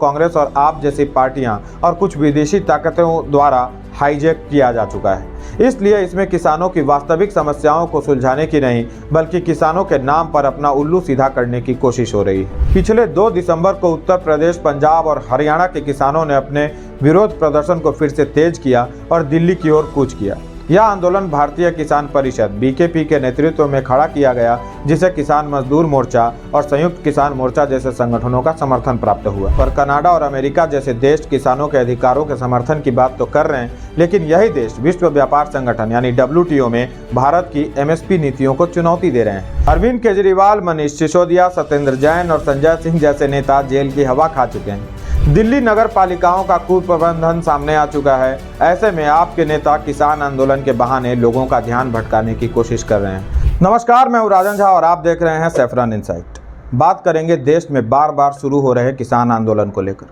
कांग्रेस और आप जैसी पार्टियां और कुछ विदेशी ताकतों द्वारा हाईजैक किया जा चुका है। इसलिए इसमें किसानों की वास्तविक समस्याओं को सुलझाने की नहीं बल्कि किसानों के नाम पर अपना उल्लू सीधा करने की कोशिश हो रही है। पिछले 2 दिसंबर को उत्तर प्रदेश, पंजाब और हरियाणा के किसानों ने अपने विरोध प्रदर्शन को फिर से तेज किया और दिल्ली की ओर कूच किया। यह आंदोलन भारतीय किसान परिषद बीकेपी के नेतृत्व में खड़ा किया गया, जिसे किसान मजदूर मोर्चा और संयुक्त किसान मोर्चा जैसे संगठनों का समर्थन प्राप्त हुआ। पर कनाडा और अमेरिका जैसे देश किसानों के अधिकारों के समर्थन की बात तो कर रहे हैं, लेकिन यही देश विश्व व्यापार संगठन यानी WTO में भारत की MSP नीतियों को चुनौती दे रहे हैं। अरविंद केजरीवाल, मनीष सिसोदिया, सत्येंद्र जैन और संजय सिंह जैसे नेता जेल की हवा खा चुके हैं। दिल्ली नगर पालिकाओं का कुप्रबंधन सामने आ चुका है। ऐसे में आपके नेता किसान आंदोलन के बहाने लोगों का ध्यान भटकाने की कोशिश कर रहे हैं। नमस्कार, मैं हूं राजन झा और आप देख रहे हैं सैफरन इनसाइट। बात करेंगे देश में बार बार शुरू हो रहे किसान आंदोलन को लेकर।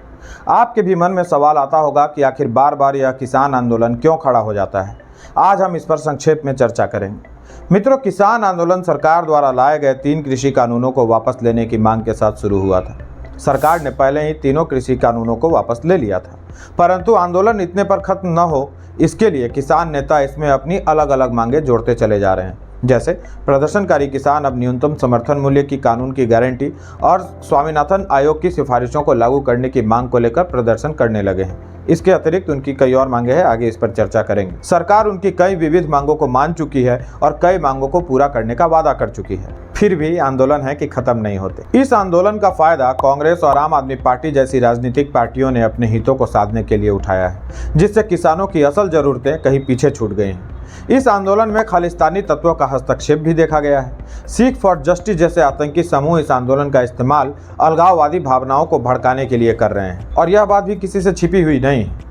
आपके भी मन में सवाल आता होगा कि आखिर बार बार यह किसान आंदोलन क्यों खड़ा हो जाता है। आज हम इस पर संक्षेप में चर्चा करेंगे। मित्रों, किसान आंदोलन सरकार द्वारा लाए गए 3 कृषि कानूनों को वापस लेने की मांग के साथ शुरू हुआ था। सरकार ने पहले ही तीनों कृषि कानूनों को वापस ले लिया था, परंतु आंदोलन इतने पर खत्म न हो, इसके लिए किसान नेता इसमें अपनी अलग अलग मांगे जोड़ते चले जा रहे हैं। जैसे प्रदर्शनकारी किसान अब न्यूनतम समर्थन मूल्य की कानून की गारंटी और स्वामीनाथन आयोग की सिफारिशों को लागू करने की मांग को लेकर प्रदर्शन करने लगे हैं। इसके अतिरिक्त उनकी कई और मांगे हैं, आगे इस पर चर्चा करेंगे। सरकार उनकी कई विविध मांगों को मान चुकी है और कई मांगों को पूरा करने का वादा कर चुकी है। फिर भी आंदोलन है कि खत्म नहीं होते। इस आंदोलन का फायदा कांग्रेस और आम आदमी पार्टी जैसी राजनीतिक पार्टियों ने अपने हितों को साधने के लिए उठाया है, जिससे किसानों की असल जरूरतें कहीं पीछे छूट गई हैं। इस आंदोलन में खालिस्तानी तत्वों का हस्तक्षेप भी देखा गया है। सीख फॉर जस्टिस जैसे आतंकी समूह इस आंदोलन का इस्तेमाल अलगाववादी भावनाओं को भड़काने के लिए कर रहे हैं, और यह बात भी किसी से छिपी हुई नहीं है।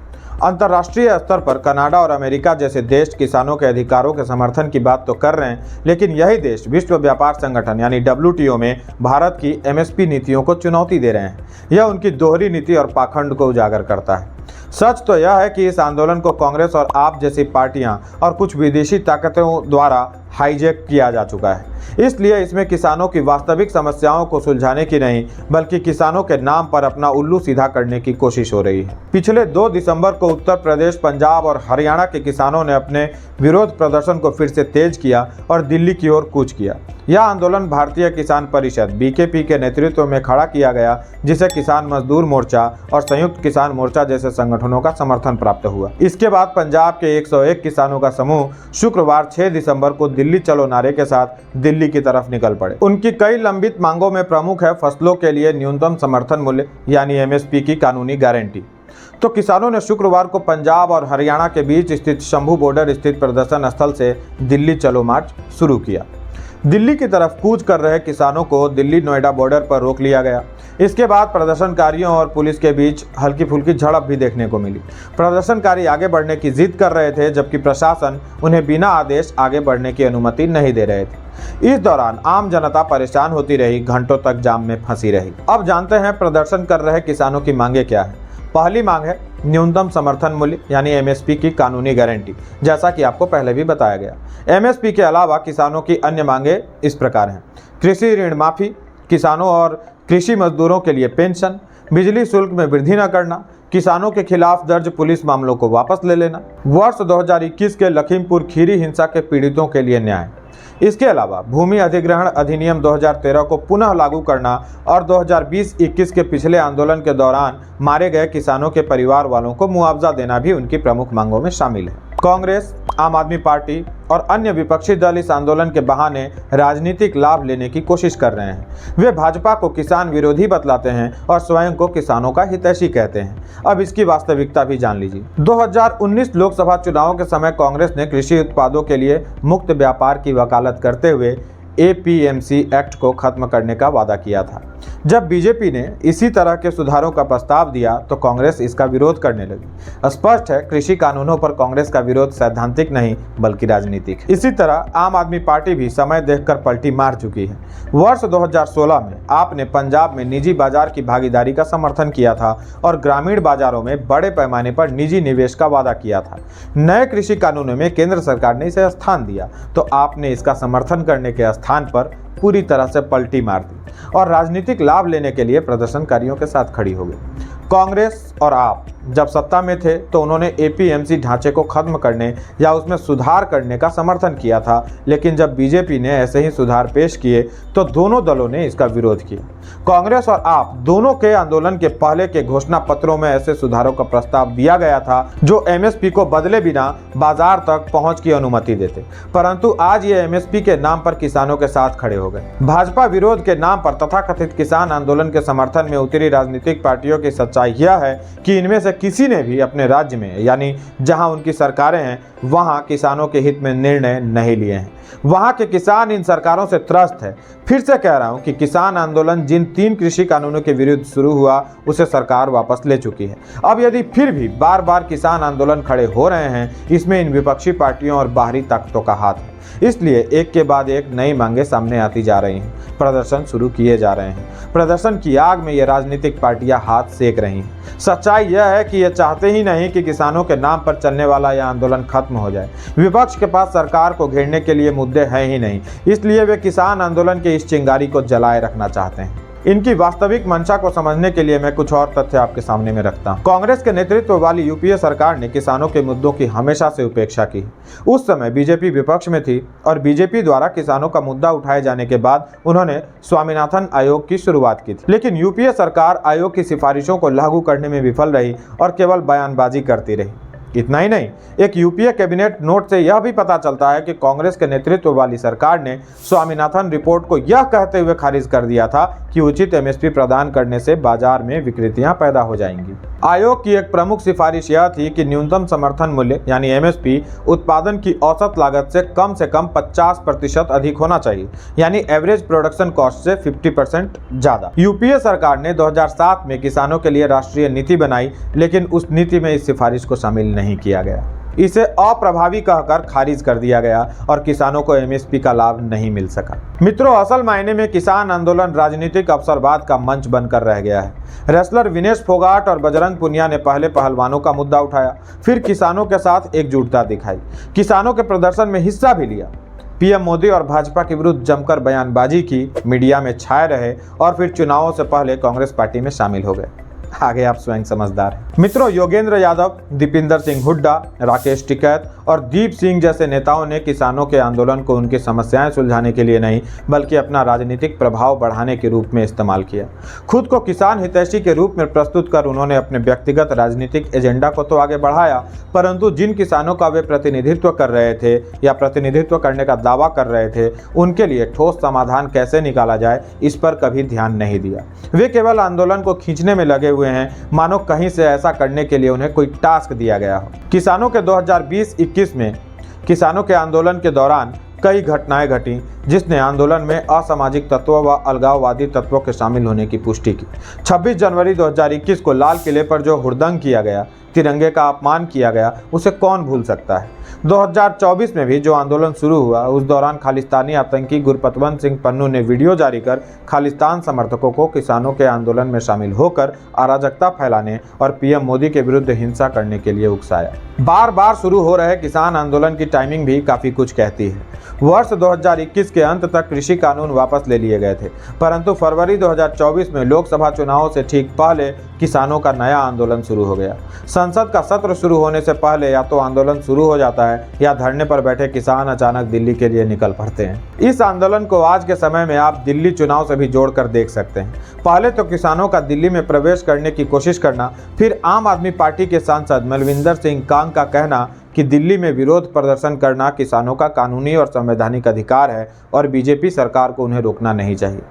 अंतर्राष्ट्रीय स्तर पर कनाडा और अमेरिका जैसे देश किसानों के अधिकारों के समर्थन की बात तो कर रहे हैं, लेकिन यही देश विश्व व्यापार संगठन यानी WTO में भारत की MSP नीतियों को चुनौती दे रहे हैं। यह उनकी दोहरी नीति और पाखंड को उजागर करता है। सच तो यह है कि इस आंदोलन को कांग्रेस और आप जैसी पार्टियां और कुछ विदेशी ताकतों द्वारा हाईजैक किया जा चुका है। इसलिए इसमें किसानों की वास्तविक समस्याओं को सुलझाने की नहीं बल्कि किसानों के नाम पर अपना उल्लू सीधा करने की कोशिश हो रही है। पिछले 2 दिसंबर को उत्तर प्रदेश, पंजाब और हरियाणा के किसानों ने अपने विरोध प्रदर्शन को फिर से तेज किया और दिल्ली की ओर कूच किया। यह आंदोलन भारतीय किसान परिषद BKP के नेतृत्व में खड़ा किया गया, जिसे किसान मजदूर मोर्चा और संयुक्त किसान मोर्चा जैसे संगठनों का समर्थन प्राप्त हुआ। इसके बाद पंजाब के 101 किसानों का समूह शुक्रवार 6 दिसंबर को दिल्ली चलो नारे के साथ दिल्ली की तरफ निकल पड़े। उनकी कई लंबित मांगों में प्रमुख है फसलों के लिए न्यूनतम समर्थन मूल्य यानी MSP की कानूनी गारंटी। तो किसानों ने शुक्रवार को पंजाब और हरियाणा के बीच स्थित शंभू बॉर्डर स्थित प्रदर्शन स्थल से दिल्ली चलो मार्च शुरू किया। दिल्ली की तरफ कूच कर रहे किसानों को दिल्ली नोएडा बॉर्डर पर रोक लिया गया। इसके बाद प्रदर्शनकारियों और पुलिस के बीच हल्की फुल्की झड़प भी देखने को मिली। प्रदर्शनकारी आगे बढ़ने की जिद कर रहे थे, जबकि प्रशासन उन्हें बिना आदेश आगे बढ़ने की अनुमति नहीं दे रहे थे। इस दौरान आम जनता परेशान होती रही, घंटों तक जाम में फंसी रही। अब जानते हैं प्रदर्शन कर रहे किसानों की मांगे क्या है। पहली मांग है न्यूनतम समर्थन मूल्य यानी MSP की कानूनी गारंटी, जैसा कि आपको पहले भी बताया गया। MSP के अलावा किसानों की अन्य मांगे इस प्रकार हैं: कृषि ऋण माफी, किसानों और कृषि मजदूरों के लिए पेंशन, बिजली शुल्क में वृद्धि न करना, किसानों के खिलाफ दर्ज पुलिस मामलों को वापस ले लेना, वर्ष 2021 के लखीमपुर खीरी हिंसा के पीड़ितों के लिए न्याय। इसके अलावा भूमि अधिग्रहण अधिनियम 2013 को पुनः लागू करना और 2020-21 के पिछले आंदोलन के दौरान मारे गए किसानों के परिवार वालों को मुआवजा देना भी उनकी प्रमुख मांगों में शामिल है। कांग्रेस, आम आदमी पार्टी और अन्य विपक्षी दल इस आंदोलन के बहाने राजनीतिक लाभ लेने की कोशिश कर रहे हैं। वे भाजपा को किसान विरोधी बतलाते हैं और स्वयं को किसानों का हितैषी कहते हैं। अब इसकी वास्तविकता भी जान लीजिए। 2019 लोकसभा चुनावों के समय कांग्रेस ने कृषि उत्पादों के लिए मुक्त व्यापार की वकालत करते हुए APMC एक्ट को खत्म करने का वादा किया था। जब बीजेपी ने इसी तरह के सुधारों का प्रस्ताव दिया तो कांग्रेस इसका विरोध करने लगी। स्पष्ट है, कृषि कानूनों पर कांग्रेस का विरोध सैद्धांतिक नहीं बल्कि राजनीतिक है। इसी तरह आम आदमी पार्टी भी समय देखकर पलटी मार चुकी है। वर्ष 2016 में आपने पंजाब में निजी बाजार की भागीदारी का समर्थन किया था और ग्रामीण बाजारों में बड़े पैमाने पर निजी निवेश का वादा किया था। नए कृषि कानूनों में केंद्र सरकार ने इसे स्थान दिया तो आपने इसका समर्थन करने के स्थान पर पूरी तरह से पलटी मार दी और राजनीतिक लाभ लेने के लिए प्रदर्शनकारियों के साथ खड़ी हो गई। कांग्रेस और आप जब सत्ता में थे तो उन्होंने एपीएमसी ढांचे को खत्म करने या उसमें सुधार करने का समर्थन किया था, लेकिन जब बीजेपी ने ऐसे ही सुधार पेश किए तो दोनों दलों ने इसका विरोध किया। कांग्रेस और आप दोनों के आंदोलन के पहले के घोषणा पत्रों में ऐसे सुधारों का प्रस्ताव दिया गया था जो एमएसपी को बदले बिना बाजार तक पहुंच की अनुमति देते, परंतु आज ये एमएसपी के नाम पर किसानों के साथ खड़े हो गए। भाजपा विरोध के नाम पर तथाकथित किसान आंदोलन के समर्थन में उतरी राजनीतिक पार्टियों की सच्चाई यह है कि इनमें से किसी ने भी अपने राज्य में यानी जहां उनकी सरकारें हैं वहां किसानों के हित में निर्णय नहीं लिए हैं। वहां के किसान इन सरकारों से त्रस्त है। फिर से कह रहा हूं कि किसान आंदोलन जिन 3 कृषि कानूनों के विरुद्ध शुरू हुआ उसे सरकार वापस ले चुकी है। अब यदि फिर भी बार बार किसान आंदोलन खड़े हो रहे हैं, इसमें इन विपक्षी पार्टियों और बाहरी ताकतों का हाथ है। इसलिए एक के बाद एक नई मांगे सामने आती जा रही हैं, प्रदर्शन शुरू किए जा रहे हैं। प्रदर्शन की आग में ये राजनीतिक पार्टियां हाथ सेक रही हैं। सच्चाई यह है कि ये चाहते ही नहीं कि किसानों के नाम पर चलने वाला यह आंदोलन खत्म हो जाए। विपक्ष के पास सरकार को घेरने के लिए मुद्दे हैं ही नहीं, इसलिए वे किसान आंदोलन की इस चिंगारी को जलाए रखना चाहते हैं। इनकी वास्तविक मंशा को समझने के लिए मैं कुछ और तथ्य आपके सामने में रखता हूं। कांग्रेस के नेतृत्व वाली यूपीए सरकार ने किसानों के मुद्दों की हमेशा से उपेक्षा की। उस समय बीजेपी विपक्ष में थी और बीजेपी द्वारा किसानों का मुद्दा उठाए जाने के बाद उन्होंने स्वामीनाथन आयोग की शुरुआत की थी, लेकिन यूपीए सरकार आयोग की सिफारिशों को लागू करने में विफल रही और केवल बयानबाजी करती रही। इतना ही नहीं, एक यूपीए कैबिनेट नोट से यह भी पता चलता है कि कांग्रेस के नेतृत्व वाली सरकार ने स्वामीनाथन रिपोर्ट को यह कहते हुए खारिज कर दिया था कि उचित एमएसपी प्रदान करने से बाजार में विकृतियां पैदा हो जाएंगी। आयोग की एक प्रमुख सिफारिश यह थी कि न्यूनतम समर्थन मूल्य यानी एमएसपी उत्पादन की औसत लागत से कम 50% अधिक होना चाहिए, यानी एवरेज प्रोडक्शन कॉस्ट से 50% ज्यादा। यूपीए सरकार ने 2007 में किसानों के लिए राष्ट्रीय नीति बनाई, लेकिन उस नीति में इस सिफारिश को शामिल नहीं किया गया। इसे अप्रभावी कहकर खारिज कर दिया गया और किसानों को एमएसपी का लाभ नहीं मिल सका। मित्रों, असल मायने में किसान आंदोलन राजनीतिक अवसरवाद का मंच बनकर रह गया है। रेसलर विनेश फोगाट और बजरंग पुनिया ने पहले पहलवानों का मुद्दा उठाया, फिर किसानों के साथ एकजुटता दिखाई, किसानों के प्रदर्शन में हिस्सा भी लिया, पीएम मोदी और भाजपा के विरुद्ध जमकर बयानबाजी की, मीडिया में छाए रहे और फिर चुनावों से पहले कांग्रेस पार्टी में शामिल हो गए। आगे आप स्वयं समझदार हैं। मित्रों, योगेंद्र यादव, दीपिंदर सिंह हुड्डा, राकेश टिकैत और दीप सिंह जैसे नेताओं ने किसानों के आंदोलन को उनकी समस्याएं सुलझाने के लिए नहीं बल्कि अपना राजनीतिक प्रभाव बढ़ाने के रूप में इस्तेमाल किया। खुद को किसान हितैषी के रूप में प्रस्तुत कर उन्होंने अपने व्यक्तिगत राजनीतिक एजेंडा को तो आगे बढ़ाया, परंतु जिन किसानों का वे प्रतिनिधित्व कर रहे थे या प्रतिनिधित्व करने का दावा कर रहे थे उनके लिए ठोस समाधान कैसे निकाला जाए इस पर कभी ध्यान नहीं दिया। वे केवल आंदोलन को खींचने में लगे हुए हैं, मानो कहीं से ऐसा करने के लिए उन्हें कोई टास्क दिया गया हो। किसानों के 2020-21 में किसानों के आंदोलन के दौरान कई घटनाएं घटी जिसने आंदोलन में असामाजिक तत्वों व अलगाववादी तत्वों के शामिल होने की पुष्टि की। 26 जनवरी 2021 को लाल किले पर जो हुड़दंग किया गया, तिरंगे का अपमान किया गया, उसे कौन भूल सकता है। 2024 में भी जो आंदोलन शुरू हुआ उस दौरान खालिस्तानी आतंकी गुरपतवंत सिंह पन्नू ने वीडियो जारी कर खालिस्तान समर्थकों को किसानों के आंदोलन में शामिल होकर अराजकता फैलाने और पीएम मोदी के विरुद्ध हिंसा करने के लिए उकसाया। बार बार शुरू हो रहे किसान आंदोलन की टाइमिंग भी काफी कुछ कहती है। वर्ष 2021 के अंत तक कृषि कानून वापस ले लिए गए थे, परंतु फरवरी 2024 में लोकसभा चुनावों से ठीक पहले किसानों का नया आंदोलन शुरू हो गया। संसद का सत्र शुरू होने से पहले या तो आंदोलन शुरू हो जाता है या धरने पर बैठे किसान अचानक दिल्ली के लिए निकल पड़ते हैं। इस आंदोलन को आज के समय में आप दिल्ली चुनाव से भी जोड़कर देख सकते हैं। पहले तो किसानों का दिल्ली में प्रवेश करने की कोशिश करना, फिर आम आदमी पार्टी के सांसद मलविंदर सिंह कांग का कहना कि दिल्ली में विरोध प्रदर्शन करना किसानों का कानूनी और संवैधानिक अधिकार है और बीजेपी सरकार को उन्हें रोकना नहीं चाहिए।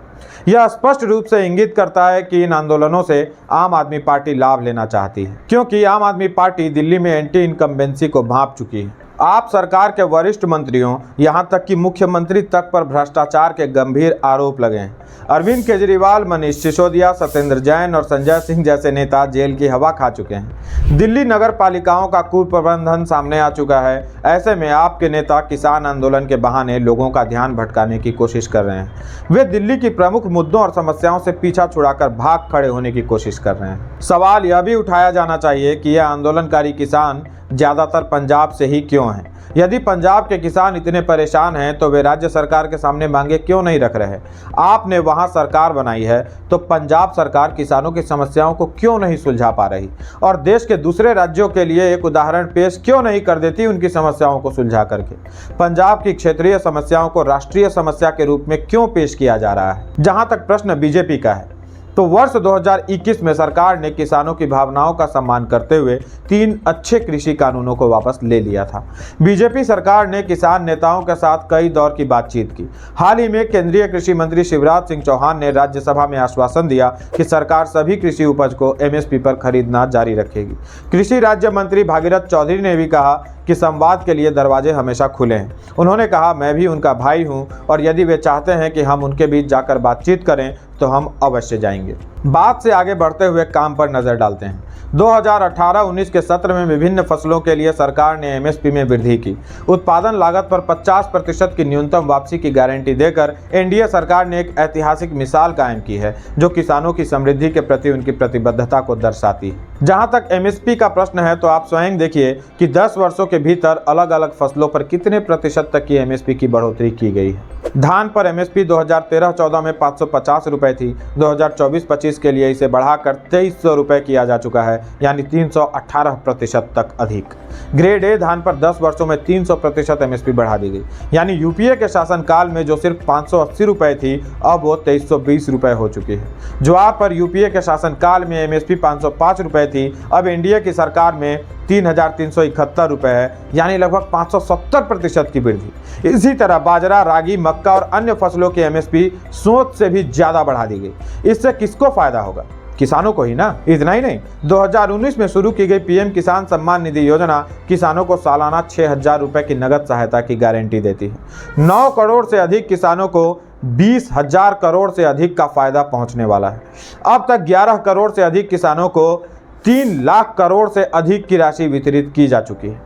यह स्पष्ट रूप से इंगित करता है कि इन आंदोलनों से आम आदमी पार्टी लाभ लेना चाहती है, क्योंकि आम आदमी पार्टी दिल्ली में एंटी इनकम्बेंसी को भांप चुकी है। आप सरकार के वरिष्ठ मंत्रियों यहां तक कि मुख्यमंत्री तक पर भ्रष्टाचार के गंभीर आरोप लगे हैं। अरविंद केजरीवाल, मनीष सिसोदिया, सत्येंद्र जैन और संजय सिंह जैसे नेता जेल की हवा खा चुके हैं। दिल्ली नगर पालिकाओं का कुप्रबंधन सामने आ चुका है। ऐसे में आपके नेता किसान आंदोलन के बहाने लोगों का ध्यान भटकाने की कोशिश कर रहे हैं। वे दिल्ली की प्रमुख मुद्दों और समस्याओं से पीछा छुड़ाकर भाग खड़े होने की कोशिश कर रहे हैं। सवाल यह भी उठाया जाना चाहिए कि यह आंदोलनकारी किसान ज्यादातर पंजाब से ही क्यों हैं। यदि पंजाब के किसान इतने परेशान हैं तो वे राज्य सरकार के सामने मांगे क्यों नहीं रख रहे? आपने वहां सरकार बनाई है तो पंजाब सरकार किसानों की समस्याओं को क्यों नहीं सुलझा पा रही और देश के दूसरे राज्यों के लिए एक उदाहरण पेश क्यों नहीं कर देती उनकी समस्याओं को सुलझा करके? पंजाब की क्षेत्रीय समस्याओं को राष्ट्रीय समस्या के रूप में क्यों पेश किया जा रहा है? जहां तक प्रश्न बीजेपी का है तो वर्ष 2021 में सरकार ने किसानों की भावनाओं का सम्मान करते हुए 3 अच्छे कृषि कानूनों को वापस ले लिया था। बीजेपी सरकार ने किसान नेताओं के साथ कई दौर की बातचीत की। हाल ही में केंद्रीय कृषि मंत्री शिवराज सिंह चौहान ने राज्यसभा में आश्वासन दिया कि सरकार सभी कृषि उपज को एमएसपी पर खरीदना जारी रखेगी। कृषि राज्य मंत्री भागीरथ चौधरी ने भी कहा कि संवाद के लिए दरवाजे हमेशा खुले हैं। उन्होंने कहा, मैं भी उनका भाई हूं और यदि वे चाहते हैं कि हम उनके बीच जाकर बातचीत करें तो हम अवश्य जाएंगे। बात से आगे बढ़ते हुए काम पर नजर डालते हैं। 2018-19 के सत्र में विभिन्न फसलों के लिए सरकार ने एमएसपी में वृद्धि की। उत्पादन लागत पर 50% की न्यूनतम वापसी की गारंटी देकर एनडीए सरकार ने एक ऐतिहासिक मिसाल कायम की है जो किसानों की समृद्धि के प्रति उनकी प्रतिबद्धता को दर्शाती है। जहां तक एमएसपी का प्रश्न है तो आप स्वयं देखिए कि 10 वर्षों के भीतर अलग अलग फसलों पर कितने प्रतिशत तक की एमएसपी की बढ़ोतरी की गई है। धान पर एमएसपी 2013-14 में 550 रुपए थी। 2024-25 के लिए इसे बढ़ाकर 2300 रुपए किया जा चुका है, यानी 318% तक अधिक। ग्रेड ए धान पर 10 वर्षों में 300% एमएसपी बढ़ा दी गई, यानी यूपीए के शासनकाल में जो सिर्फ 580 रुपए थी अब वो 2320 रुपए हो चुकी है। ज्वार पर यूपीए के शासनकाल में एमएसपी 505 रुपए थी, अब एनडीए की सरकार में 3371 रुपए है, यानी लगभग 570% की वृद्धि। इसी तरह बाजरा, रागी, मक्का और अन्य फसलों की एमएसपी सोच से भी ज्यादा बढ़ा दी गई। इससे किसको फायदा होगा? किसानों को ही ना। इतना ही नहीं, 2019 में शुरू की गई पीएम किसान सम्मान निधि योजना किसानों को सालाना 6000 रुपए की नगद सहायता की गारंटी देती है। 9 करोड़ से अधिक किसानों को 20,000 करोड़ से अधिक का फायदा पहुंचने वाला है। अब तक 11 करोड़ से अधिक किसानों को 3 लाख करोड़ से अधिक की राशि वितरित की जा चुकी है।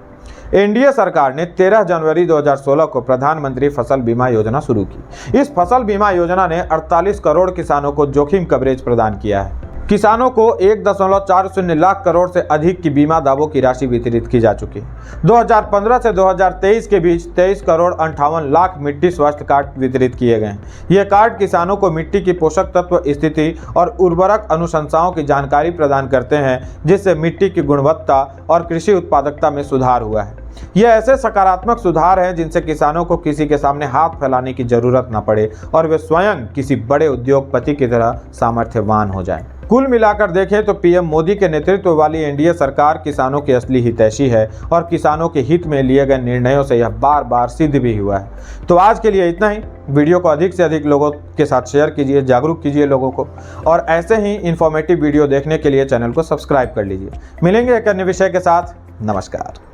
एनडीए सरकार ने 13 जनवरी 2016 को प्रधानमंत्री फसल बीमा योजना शुरू की। इस फसल बीमा योजना ने 48 करोड़ किसानों को जोखिम कवरेज प्रदान किया है। किसानों को 1.40 लाख करोड़ से अधिक की बीमा दावों की राशि वितरित की जा चुकी है। 2015 से 2023 के बीच 23 करोड़ 58 लाख मिट्टी स्वास्थ्य कार्ड वितरित किए गए हैं। ये कार्ड किसानों को मिट्टी की पोषक तत्व स्थिति और उर्वरक अनुशंसाओं की जानकारी प्रदान करते हैं, जिससे मिट्टी की गुणवत्ता और कृषि उत्पादकता में सुधार हुआ है। ये ऐसे सकारात्मक सुधार हैं जिनसे किसानों को किसी के सामने हाथ फैलाने की जरूरत न पड़े और वे स्वयं किसी बड़े उद्योगपति की तरह सामर्थ्यवान हो जाएं। कुल मिलाकर देखें तो पीएम मोदी के नेतृत्व वाली एनडीए सरकार किसानों की असली हितैषी है और किसानों के हित में लिए गए निर्णयों से यह बार बार सिद्ध भी हुआ है। तो आज के लिए इतना ही। वीडियो को अधिक से अधिक लोगों के साथ शेयर कीजिए, जागरूक कीजिए लोगों को, और ऐसे ही इंफॉर्मेटिव वीडियो देखने के लिए चैनल को सब्सक्राइब कर लीजिए। मिलेंगे एक अन्य विषय के साथ। नमस्कार।